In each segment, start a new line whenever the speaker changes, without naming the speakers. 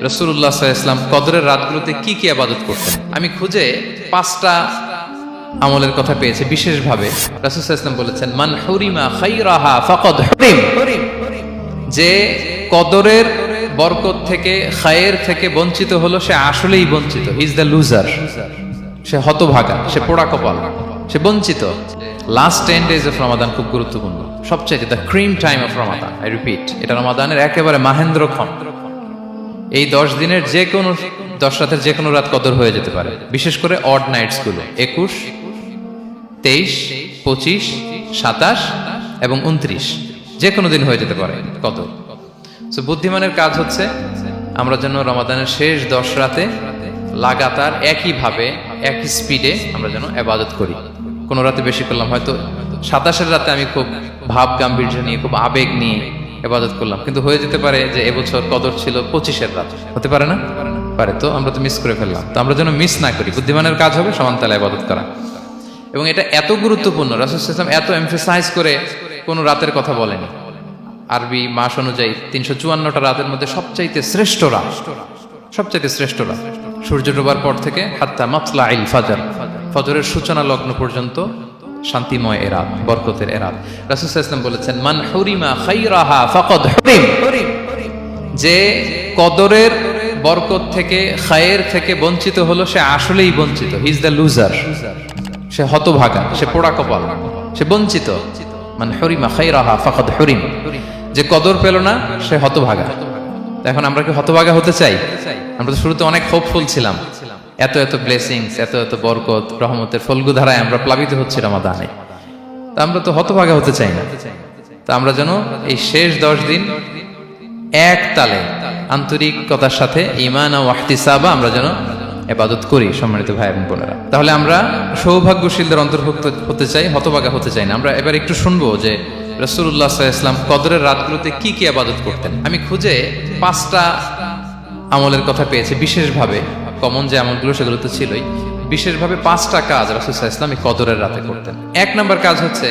রাসূলুল্লাহ সাল্লাল্লাহু আলাইহি ওয়াসাল্লাম কদরের রাতগুলোতে কি কি ইবাদত করতেন। আমি খুঁজে 5টা আমলের কথা পেয়েছি বিশেষভাবে। রাসূল সাল্লাল্লাহু আলাইহি ওয়াসাল্লাম বলেছেন, মান হুরিমা খাইরাহা ফাকাদ হুরিম, যে কদরের বরকত থেকে খায়ের থেকে বঞ্চিত হলো সে আসলেই বঞ্চিত। হি ইজ দ্য লুজার, সে হতভাগা, সে পোড়া কপাল, সে বঞ্চিত। লাস্ট 10 days অফ রমাদান খুব গুরুত্বপূর্ণ, সবচেয়ে the cream time of Ramadan. I repeat, এটা রমাদানের একেবারে মাহেন্দ্রক্ষণ। এই 10 দিনের যে কোনো 10 রাতের যে কোনো রাত কদর হয়ে যেতে পারে, বিশেষ করে অড নাইটস গুলো 21, 23, 25, 27 এবং 29, যে কোনো দিন হয়ে যেতে পারে কদর। সো বুদ্ধিমানের কাজ হচ্ছে আমরা যেন রমাদানের শেষ 10 রাতে লাগাতার একইভাবে একই স্পিডে আমরা যেন ইবাদত করি। কোনো রাতে বেশি করলাম, হয়তো 27-এর রাতে আমি খুব ভাব গাম্ভীর্য নিয়ে খুব আবেগ নিয়ে ইবাদত করলাম, কিন্তু হয়ে যেতে পারে যে এবছর কদর ছিল 25-এর রাত, হতে পারে না? পারে। তো আমরা তো মিস করে ফেললাম। তো আমরা যেন মিস না করি। বুদ্ধিমানের কাজ হবে সমানতালে ইবাদত করা, এবং এটা এত গুরুত্বপূর্ণ। রাসূল সাল্লাল্লাহু আলাইহি ওয়াসাল্লাম এত এমফাসাইজ করে কোনো রাতের কথা বলেনি। আরবি মাস অনুযায়ী 354টা রাতের মধ্যে সবচাইতে শ্রেষ্ঠ রাত, সবচাইতে শ্রেষ্ঠ রাত সূর্য ডোবার পর থেকে হাত্তা মাতলাইল ফাজর, ফজরের সূচনা লগ্ন পর্যন্ত শান্তিময় এ রাত, বরকতের এ রাত। রাসূল সাল্লাল্লাহু আলাইহি ওয়াসাল্লাম বলেছেন, মান হুরিমা খাইরাহা ফাকাদ হুরিম, যে কদরের বরকত থেকে খায়ের থেকে বঞ্চিত হলো সে আসলেই বঞ্চিত। হি ইজ দ্য লুজার, সে হতভাগা, সে পোড়া কপাল, সে বঞ্চিত। মান হুরিমা খাইরাহা ফাকাদ হুরিম, যে কদর পেল না সে হতভাগা। এখন আমরা কি হতভাগা হতে চাই? আমরা তো শুরুতে অনেক হোপফুল ছিলাম, এত এত ব্লেসিংস, এত এত বরকত, রহমতের ফলগু ধারায় আমরা প্লাবিত হচ্ছি রমাদানে। তা আমরা তো হতভাগা হতে চাই না। তা আমরা যেন এই শেষ 10 দিন এক তালে আন্তরিকতার সাথে ঈমান ও ইহতিসাবা আমরা যেন ইবাদত করি। সম্মানিত ভাই এবং বোনেরা, তাহলে আমরা সৌভাগ্যশীলদের অন্তর্ভুক্ত হতে চাই, হতভাগা হতে চাই না। আমরা এবার একটু শুনবো যে রাসূলুল্লাহ সাল্লাল্লাহু আলাইহি ওয়াসাল্লাম কদরের রাতগুলোতে কি কি ইবাদত করতেন। আমি খুঁজে 5টা আমলের কথা পেয়েছি বিশেষভাবে। কমন যে আমলগুলো সেগুলো তো ছিলই, বিশেষভাবে 5টা কাজ রাসূল সাল্লাল্লাহু আলাইহি ওয়াসাল্লাম এই কদরের রাতে করতেন। 1 নম্বর কাজ হচ্ছে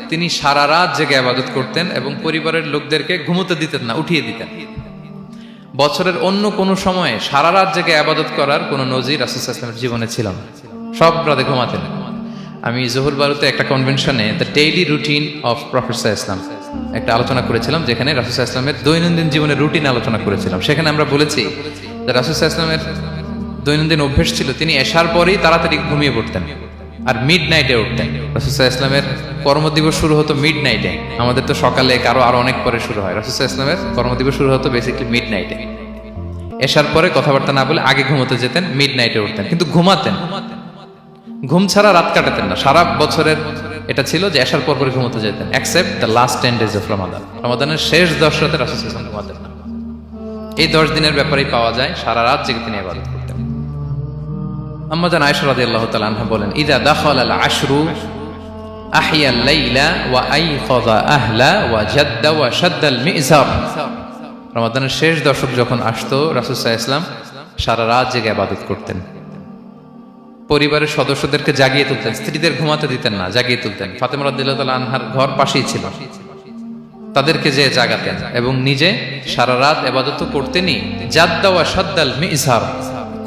তিনি সারা রাত জেগে ইবাদত করতেন এবং পরিবারের লোকদেরকে ঘুমোতে দিতেন না, উঠিয়ে দিতেন। বছরের অন্য কোনো সময়ে সারা রাত জেগে ইবাদত করার কোনো নজির রাসূল সাল্লাল্লাহু আলাইহি ওয়াসাল্লামের জীবনে ছিল না। সব রাতে ঘুমাতেন। আমি জহুর বারুতে একটা কনভেনশনে the daily routine of prophet সাল্লাল্লাহু আলাইহি ওয়াসাল্লাম একটা আলোচনা করেছিলাম, যেখানে রাসূল সাল্লাল্লাহু আলাইহি ওয়াসাল্লামের দৈনন্দিন জীবনের রুটিন আলোচনা করেছিলাম। সেখানে আমরা বলেছি যে রাসূল সাল্লাল্লাহু আলাইহি ওয়াসাল্লামের দৈনন্দিন অভ্যেস ছিল তিনি এশার পরেই তাড়াতাড়ি ঘুমিয়ে পড়তেন আর মিড নাইটে উঠতেন। রাসূল সাল্লাল্লাহু আলাইহি ওয়াসাল্লামের কর্মদিবস শুরু হতো মিড নাইটে। আমাদের তো সকালে কারো আরো অনেক পরে শুরু হয়। রাসূল সাল্লাল্লাহু আলাইহি ওয়াসাল্লামের কর্মদিবস শুরু হতো বেসিক্যালি মিড নাইটে। এশার পরে কথাবার্তা না বলে আগে ঘুমোতে যেতেন, মিড নাইটে উঠতেন, কিন্তু ঘুমাতেন। ঘুম ছাড়া রাত কাটাতেন না। সারা বছরের এটা ছিল যে এশার পর পরে ঘুমোতে যেতেন, except the last 10 days of Ramadan. রমাদানের শেষ 10 রাতে রাসূল সাল্লাল্লাহু আলাইহি ওয়াসাল্লাম ঘুমাতেন না। এই 10 দিনের ব্যাপারেই পাওয়া যায় সারা রাত জেগে তিনি ইবাদত করতেন। আম্মা জান আয়েশা রাদিয়াল্লাহু তাআলা আনহা বলেন, ইযা দাখালাল আশরু আহইয়াল লাইলা ওয়া আইখাযা আহলা ওয়া জাদ্দা ওয়া শাদ্দাল মিজার। রমাদানের শেষ দশক যখন আসতো রাসূল সাল্লাল্লাহু আলাইহি ওয়াসাল্লাম সারা রাত জেগে ইবাদত করতেন। পরিবারের সদস্যদেরকে জাগিয়ে তুলতেন, স্ত্রীদের ঘুমাতে দিতেন না, জাগিয়ে তুলতেন। ফাতেমা রাদিয়াল্লাহু তাআলা আনহার ঘর পাশেই ছিল, তাদেরকে যে জাগাতেন এবং নিজে সারা রাত ইবাদত করতেনই। জাদ্দা ওয়া শাদ্দাল মিজার,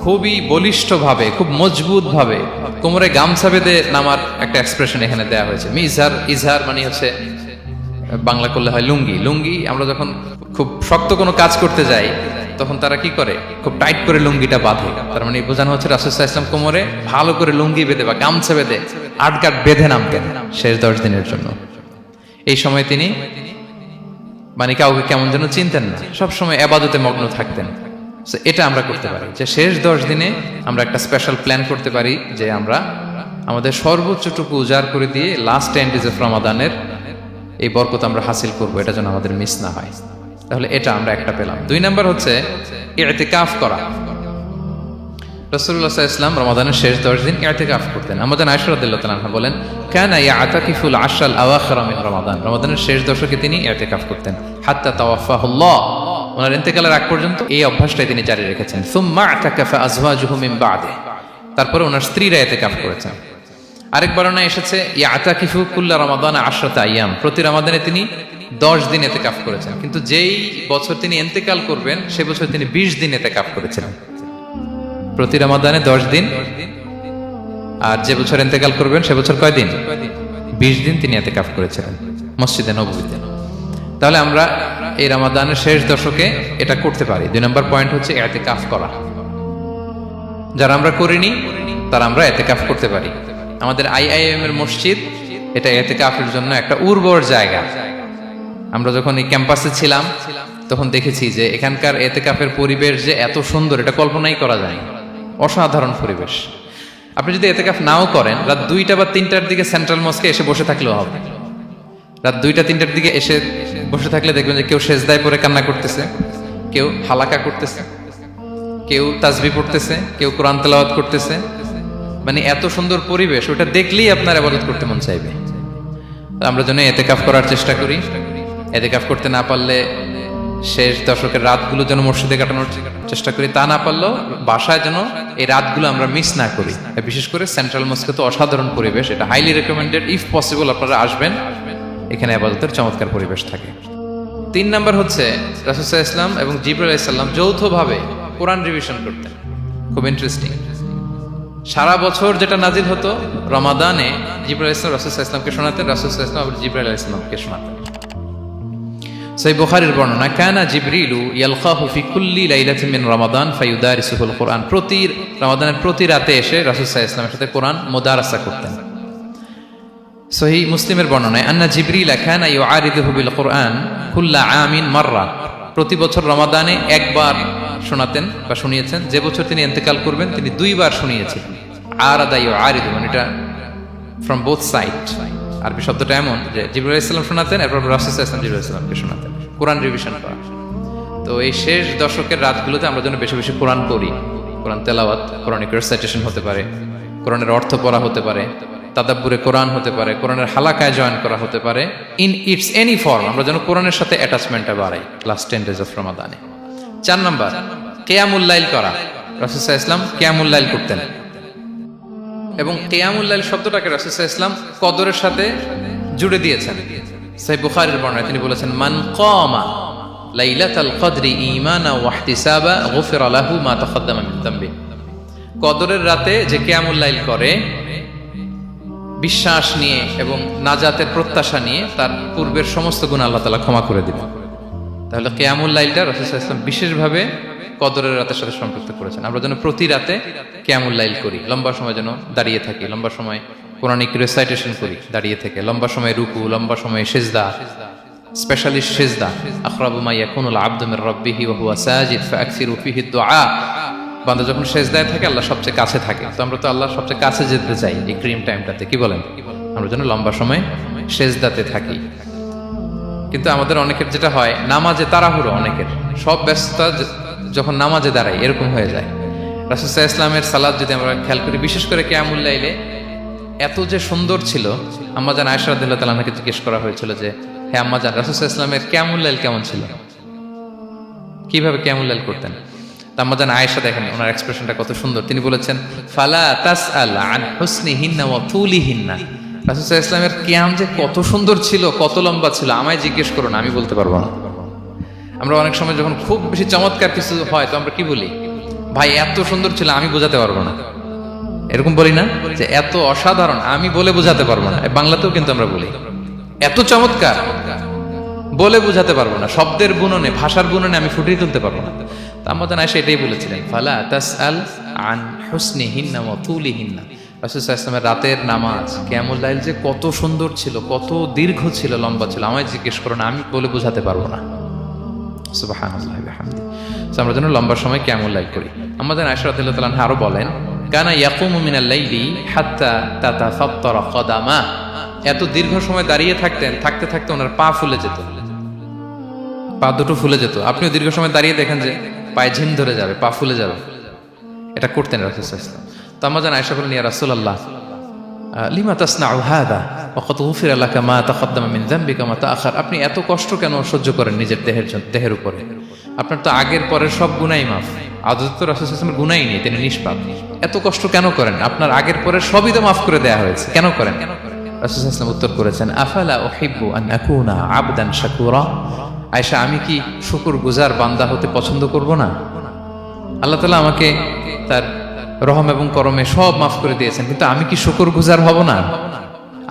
খুবই বলিষ্ঠ ভাবে, খুব মজবুত ভাবে কোমরে গামছা বেঁধে নামার একটা এক্সপ্রেশন এখানে দেওয়া হয়েছে। মিজার, ইজহার মানে হচ্ছে বাংলা করলে হয় লুঙ্গি। লুঙ্গি আমরা যখন খুব শক্ত কোনো কাজ করতে যাই তখন তারা কি করে, খুব টাইট করে লুঙ্গিটা বাঁধে। তার মানে বোঝানো হচ্ছে রাসূল সাল্লাল্লাহু আলাইহি ওয়াসাল্লাম কোমরে ভালো করে লুঙ্গি বেঁধে বা গামছা বেঁধে আটগাট বেঁধে নামতেন শেষ 10 দিনের জন্য। এই সময় তিনি মানে কাউকে কেমন যেন চিনতেন না, সবসময় ইবাদতে মগ্ন থাকতেন। এটা আমরা করতে পারি যে শেষ 10 দিনে আমরা একটা স্পেশাল প্ল্যান করতে পারি যে আমরা আমাদের সর্বোচ্চটুকু উজাড় করে দিয়ে লাস্ট 10 days অফ রমাদানের এই বরকত আমরা হাসিল করব, এটা যেন আমাদের মিস না হয়। তাহলে এটা আমরা একটা পেলাম। 2 নাম্বার হচ্ছে ইতিকাফ করা। রাসূলুল্লাহ সাল্লাল্লাহু আলাইহি ওয়াসাল্লাম রমাদানের শেষ 10 দিন ইতিকাফ করতেন। আমাদের আয়েশা রাদিয়াল্লাহু তাআলা আনহা বলেন, কানা ইয়াতাকিফুল আশরাল আওয়াখির মিন রমাদান। রমাদানের শেষ দশকে তিনি ইতিকাফ করতেন হাত্তা তাওয়াফাহুল্লাহ, ওনার ইন্তেকালের আগ পর্যন্ত এই অভ্যাসটাই তিনি জারি রেখেছেন। সুম্মা আতাকাফা আজওয়াজুহু মিন বাদে, তারপরে ওনার স্ত্রীরা ইতিকাফ করেছেন। আরেক বর্ণনায় এসেছে ইয়াতাকিফু কুল্লা রমাদান 10 আইয়াম, প্রতি রমাদানে তিনি 10 দিন ইতিকাফ করেছেন। কিন্তু যেই বছর তিনি ইন্তেকাল করবেন সে বছর তিনি 20 দিন ইতিকাফ করেছিলেন। প্রতি রমাদানে 10 দিন, আর যে বছর ইন্তেকাল করবেন সে বছর কয় দিন? 20 দিন তিনি ইতিকাফ করেছিলেন মসজিদে নববীতে। তাহলে আমরা এই রমাদানের শেষ দশকে এটা করতে পারি। 2 নম্বর পয়েন্ট হচ্ছে ইতিকাফ করা। যারা আমরা করিনি তারা আমরা ইতিকাফ করতে পারি। আমাদের আইআইএম এর মসজিদ এটা ইতিকাফের জন্য একটা উর্বর জায়গা। আমরা যখন এই ক্যাম্পাসে ছিলাম তখন দেখেছি যে এখানকার ইতিকাফের পরিবেশ যে এত সুন্দর এটা কল্পনাই করা যায় না। অসাধারণ পরিবেশ। আপনি যদি ইতিকাফ নাও করেন, রাত 2টা বা 3টার দিকে সেন্ট্রাল মস্কে এসে বসে থাকলেও হবে। রাত 2টা 3টার দিকে এসে বসে থাকলে দেখবেন যে কেউ সেজদায় পড়ে কান্না করতেছে, কেউ হালাকা করতেছে, কেউ তাসবিহ পড়তেছে, কেউ কোরআন তেলাওয়াত করতেছে। মানে এত সুন্দর পরিবেশ, ওটা দেখলেই আপনার ইবাদত করতে মন চাইবে। আমরা যেন ইতিকাফ করার চেষ্টা করি। ইতিকাফ করতে না পারলে শেষ দশকের রাতগুলো যেন মসজিদে কাটানোর চেষ্টা করি, তা না পারলেও বাসায় যেন এই রাতগুলো আমরা মিস না করি। বিশেষ করে সেন্ট্রাল মস্কে তো অসাধারণ পরিবেশ, এটা হাইলি রেকমেন্ডেড। ইফ পসিবল আপনারা আসবেন, এখানে ইবাদতের চমৎকার পরিবেশ থাকে। 3 নাম্বার হচ্ছে রাসূল সাল্লাল্লাহু আলাইহি ওয়াসাল্লাম এবং জিবরাইল আলাইহিস সালাম যৌথভাবে কোরআন রিভিশন করতেন। খুব ইন্টারেস্টিং। সারা বছর যেটা নাজিল হতো, রমাদানে জিবরাইল আলাইহিস সালাম রাসূল সাল্লাল্লাহু আলাইহি ওয়াসাল্লামকে শোনাতেন, রাসূল সাল্লাল্লাহু আলাইহি ওয়াসাল্লাম আবার জিবরাইল আলাইহিস সালামকে শোনাতেন। সহিহ বুখারীর বর্ণনা, কানা জিবরিলু ইয়ালকাহু ফি কুল্লি লাইলাতিন মিন রমাদান ফায়ুদারিসুহুল কুরআন। প্রতি রমাদানের প্রতি রাতে এসে রাসূল সাল্লাল্লাহু আলাইহি ওয়াসাল্লামের সাথে কোরআন মুদারাসা করতেন। সহিহ মুসলিমের বর্ণনায়, আন্না জিবরিল কানা ইউআরিদুহু বিল কুরআন কুল্লা আমিন মাররা। প্রতি বছর রমাদানে একবার শোনাতেন বা শুনিয়েছেন, যে বছর তিনি ইন্তেকাল করবেন তিনি 2 বার শুনিয়েছিলেন। আরাদা ইউআরিদু, মানে এটা ফ্রম বোথ সাইড। আরবি শব্দটা এমন যে জিবরাইল আলাইহিস সালাম শোনাতেন, এরপর রাসূল সাল্লাল্লাহু আলাইহি ওয়াসাল্লাম জিবরাইল আলাইহিস সালামকে শোনাতেন। কোরআন রিভিশন করা। তো এই শেষ দশকের রাতগুলোতে আমরা যেন বেশি বেশি কোরআন পড়ি। কোরআন তেলাওয়াত, কোরআনিক রেসাইটেশন হতে পারে, কোরআনের অর্থ পড়া হতে পারে, তাদাব্বুরে কোরআন হতে পারে, কোরআনের হালাকায় জয়েন করা হতে পারে। ইন ইটস এনি ফর্ম আমরা যেন কোরআনের সাথে অ্যাটাচমেন্টটা বাড়াই লাস্ট 10 days অফ রমাদানে। 4 নাম্বার, কিয়ামুল লাইল করা। রাসূল সাল্লাল্লাহু আলাইহি ওয়াসাল্লাম কিয়ামুল লাইল করতেন, এবং কিয়ামুল লাইল শব্দটাকে রাসূল সাল্লাল্লাহু আলাইহি ওয়াসাল্লাম কদরের সাথে জুড়ে দিয়েছেন। সহিহ বুখারীর বর্ণনায় তিনি বলেছেন, মান কামা লাইলাতাল কদরি ঈমানা ওয়া ইহতিসাবা গুফিরা লাহু মা তাকাদ্দামা মিন যামবি। কদরের রাতে যে কিয়ামুল লাইল করে বিশ্বাস নিয়ে এবং নাজাতের প্রত্যাশা নিয়ে, তার পূর্বের সমস্ত গুনাহ আল্লাহ তাআলা ক্ষমা করে দিবেন। তাহলে কিয়ামুল লাইলটা রাসূল সাল্লাল্লাহু আলাইহি ওয়াসাল্লাম বিশেষভাবে কদরের রাতের সাথে সম্পৃক্ত করেছেন। আমরা যেন প্রতি রাতে কিয়ামুল লাইল করি, লম্বা সময় যেন দাঁড়িয়ে থাকি, লম্বা সময় কোরআনিক রেসাইটেশন করি দাঁড়িয়ে থেকে, লম্বা সময় রুকু, লম্বা সময় সিজদা, স্পেশালি সিজদা। আকরাবু মা ইয়াকুনুল আবদু মির রাব্বিহি ওয়া হুয়া সাজিদ ফাআকসিরু ফিহি দুআ। বান্দা যখন সিজদায় থাকে আল্লাহ সবচেয়ে কাছে থাকে। তো আমরা তো আল্লাহর সবচেয়ে কাছে যেতে চাই এই ক্রিম টাইমটাতে, কি বলেন? আমরা যেন লম্বা সময় সিজদাতে থাকি। কিন্তু আমাদের অনেকের যেটা হয়, নামাজে তাড়াহুড়ো, অনেকের সব ব্যস্ততা যখন নামাজে দাঁড়াই এরকম হয়ে যায়। রাসূল সাল্লাল্লাহু আলাইহি ওয়াসাল্লামের সালাত যদি আমরা খেয়াল করি, বিশেষ করে কিয়ামুল লাইলে এত যে সুন্দর ছিল। আম্মাজান আয়েশা রাদিয়াল্লাহু তাআলা আনহাকে জিজ্ঞেস করা হয়েছিল যে, হে আম্মাজান, রাসূল সাল্লাল্লাহু আলাইহি ওয়াসাল্লামের কিয়ামুল লাইল কেমন ছিল, কিভাবে কিয়ামুল লাইল করতেন? আম্মাজান আয়েশা, দেখেন ওনার এক্সপ্রেশনটা কত সুন্দর। তিনি বলেছেন, ফালা তাসআল আন হুসনিহিন্না ওয়া তুলিহিন্না। রাসূল সাল্লাল্লাহু আলাইহি ওয়াসাল্লামের কিয়াম যে কত সুন্দর ছিল, কত লম্বা ছিল, আমায় জিজ্ঞেস করো না, আমি বলতে পারবো না। আমরা অনেক সময় যখন খুব বেশি চমৎকার কিছু হয় তো আমরা কি বলি, ভাই এত সুন্দর ছিল, আমি বোঝাতে পারবো না। এরকম বলি না যে এত অসাধারণ, আমি বলে বোঝাতে পারবো না। বাংলাতেও কিন্তু আমরা বলি এত চমৎকার, বলে বোঝাতে পারবো না, শব্দের বুননে, ভাষার বুননে আমি ফুটিয়ে তুলতে পারবো না। তা আম্মাজান আয়েশা এটাই বলেছিলেন, ফালা তাসআল আন হুসনিহিন্না ওয়া তুলিহিন্না। রাসূল সাল্লাল্লাহু আলাইহি ওয়াসাল্লামের রাতের নামাজ কিয়ামুল লাইল যে কত সুন্দর ছিল, কত দীর্ঘ ছিল, লম্বা ছিল, আমায় জিজ্ঞেস করো না, আমি বলে বোঝাতে পারবো না। সুবহানাল্লাহি ওয়া বিহামদিহি। আমরা যেন লম্বা সময় কিয়ামুল লাইল করি। আম্মাজান আয়েশা রাদিয়াল্লাহু তাআলা আনহা আরো বলেন, কানা ইয়াকুমু মিনাল লাইলি হাত্তা তাতাফাত্তারা কদামা। এত দীর্ঘ সময় দাঁড়িয়ে থাকতেন, থাকতে থাকতে ওনার পা ফুলে যেত, পা দুটো ফুলে যেত। আপনিও দীর্ঘ সময় দাঁড়িয়ে দেখেন যে পায়ে ঝিম ধরে যাবে, পা ফুলে যাবে, এটা করতেন রাসূল সাল্লাল্লাহু আলাইহি ওয়াসাল্লাম। তো আম্মাজান আয়েশা বলেন, ইয়া রাসূলুল্লাহ লিমা তাসনাউ হাযা ওয়া কদ গুফিরা লাকা মা তাকাদ্দামা মিন যামবিকা মা তাআখার। আপনি এত কষ্ট কেন সহ্য করেন নিজের দেহের উপরে? আপনার তো আগের পরের সব গুনাহই মাফ, আদত তো রাসূল সাল্লাল্লাহু আলাইহি ওয়াসাল্লামের গুনাহই নেই, তিনি নিষ্পাপ। এত কষ্ট কেন করেন? আপনার আগের পরের সবই তো মাফ করে দেয়া হয়েছে, কেন করেন? রাসূল সাল্লাল্লাহু আলাইহি ওয়াসাল্লাম উত্তর করেছেন, আফালা উহিব্বু আন আকুনা আবদান শাকুরা। আয়েশা, আমি কি শুকরগুজার বান্দা হতে পছন্দ করব না? আল্লাহ তাআলা আমাকে তার রহম এবং করমে সব মাফ করে দিয়েছেন, কিন্তু আমি কি শুকরগুজার হব না?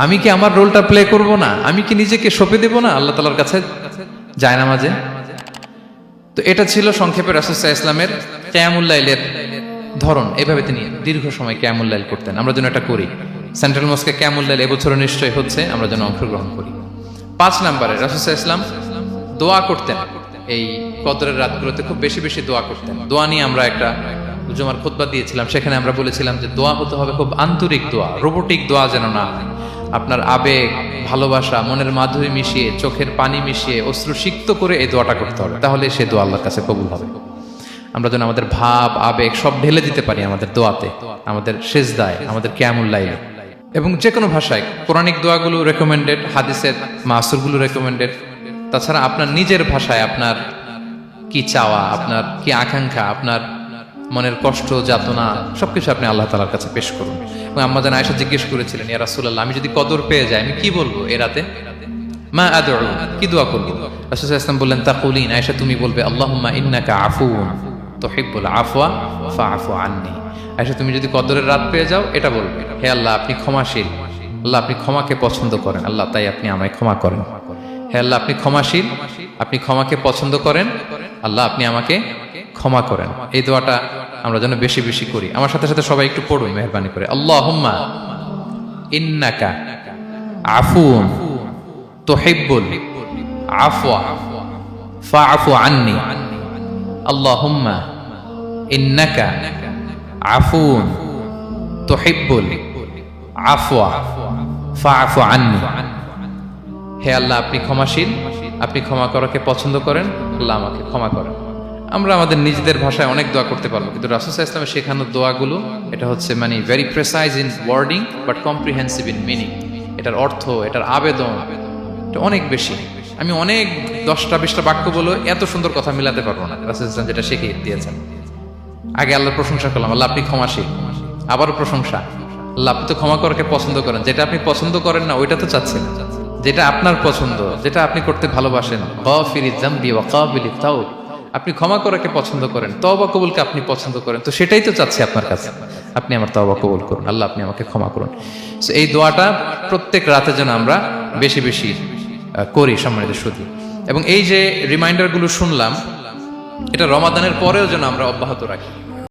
আমি কি আমার রোলটা প্লে করব না? আমি কি নিজেকে সঁপে দেব না আল্লাহ তাআলার কাছে জায়নামাজে? তো এটা ছিল সংক্ষেপে রাসূল সাল্লাল্লাহু আলাইহি ওয়াসাল্লামের কিয়ামুল লাইলের ধরন। এভাবে তিনি দীর্ঘ সময় কিয়ামুল লাইল করতেন। আমরা যেন এটা করি। সেন্ট্রাল মস্কে কিয়ামুল লাইল এবছর নিশ্চয়ই হচ্ছে, আমরা যেন অংশগ্রহণ করি। 5 নম্বরে রাসূল সাল্লাল্লাহু আলাইহি ওয়াসাল্লাম দোয়া করতেন। এই কদরের রাতগুলোতে খুব বেশি বেশি দোয়া করতেন। দোয়া নিয়ে আমরা একটা জুমার খুতবা দিয়েছিলাম, সেখানে আমরা বলেছিলাম যে দোয়া হতে হবে খুব আন্তরিক দোয়া, রোবোটিক দোয়া যেন না হয়। আপনার আবেগ, ভালোবাসা, মনের মাধুরী মিশিয়ে, চোখের পানি মিশিয়ে, অশ্রু সিক্ত করে এই দোয়াটা করতে হবে, তাহলে সে দোয়া আল্লাহর কাছে কবুল হবে। আমরা যেন আমাদের ভাব, আবেগ সব ঢেলে দিতে পারি আমাদের দোয়াতে, আমাদের সেজদায়, আমাদের কিয়ামুল লাইলে। এবং যে কোনো ভাষায় কোরআনিক দোয়াগুলো রেকমেন্ডেড, হাদিসের মাসুরগুলো রেকমেন্ডেড। তাছাড়া আপনার নিজের ভাষায় আপনার কি চাওয়া, আপনার কি আকাঙ্ক্ষা, আপনার মনের কষ্ট, যাতনা সবকিছু আপনি আল্লাহ তাআলার কাছে পেশ করুন। এবং আম্মা জান আয়েশা জিজ্ঞেস করেছিলেন, ইয়া রাসূলুল্লাহ, আমি যদি কদর পেয়ে যাই আমি কি বলবো এই রাতে? মা আদউ, কি দোয়া করব? রাসূল সাল্লাল্লাহু আলাইহি ওয়াসাল্লাম বললেন, তাকুলিন, আয়েশা তুমি বলবে, আল্লাহুম্মা ইন্নাকা আফুউন তুহিব্বুল আফওয়া ফাআফু আন্নি। আয়েশা তুমি যদি কদরের রাত পেয়ে যাও এটা বলবে, হে আল্লাহ আপনি ক্ষমাশীল, আল্লাহ আপনি ক্ষমাকে পছন্দ করেন, আল্লাহ তাই আপনি আমায় ক্ষমা করেন। হে আল্লাহ আপনি ক্ষমাশীল, আপনি ক্ষমাকে পছন্দ করেন, আল্লাহ আপনি আমাকে ক্ষমা করেন। এই দোয়াটা আমরা যেন বেশি বেশি করি। আমার সাথে সাথে সবাই একটু পড়ুন মেহেরবানি করে। আল্লাহুম্মা ইন্নাকা আফুউন তুহিব্বুল আফওয়া ফাআফু আন্নি। আল্লাহুম্মা ইন্নাকা আফুউন তুহিব্বুল আফওয়া ফাআফু আন্নি। হে আল্লাহ আপনি ক্ষমাশীল, আপনি ক্ষমা করাকে পছন্দ করেন, আল্লাহ আমাকে ক্ষমা করেন। আমরা আমাদের নিজেদের ভাষায় অনেক দোয়া করতে পারবো, কিন্তু রাসূল সাল্লাল্লাহু আলাইহি ওয়াসাল্লামের শেখানো দোয়াগুলো এটা হচ্ছে মানে very precise in wording but comprehensive in meaning. এটার অর্থ, এটার আবেদন এটা অনেক বেশি। আমি অনেক 10টা 20টা বাক্য বলে এত সুন্দর কথা মিলাতে পারবো না। রাসূল সাল্লাল্লাহু আলাইহি ওয়াসাল্লাম যেটা শিখিয়ে দিয়েছেন, আগে আল্লাহর প্রশংসা করলাম, আল্লাহ আপনি ক্ষমাশীল, আবারও প্রশংসা, আল্লাহ আপনি তো ক্ষমা করাকে পছন্দ করেন। যেটা আপনি পছন্দ করেন না ওইটা তো চাচ্ছেন, যেটা আপনার পছন্দ, যেটা আপনি করতে ভালোবাসেন, গাফিরিয যামবি ওয়া কাবিলিত তাওব, আপনি ক্ষমা করাকে পছন্দ করেন, তওবা কবুলকে আপনি পছন্দ করেন, তো সেটাই তো চাচ্ছি আপনার কাছে, আপনি আমার তওবা কবুল করুন, আল্লাহ আপনি আমাকে ক্ষমা করুন। সো এই দোয়াটা প্রত্যেক রাতে যেন আমরা বেশি বেশি করি সম্মানিত সুধী। এবং এই যে রিমাইন্ডারগুলো শুনলাম, এটা রমাদানের পরেও যেন আমরা অব্যাহত রাখি।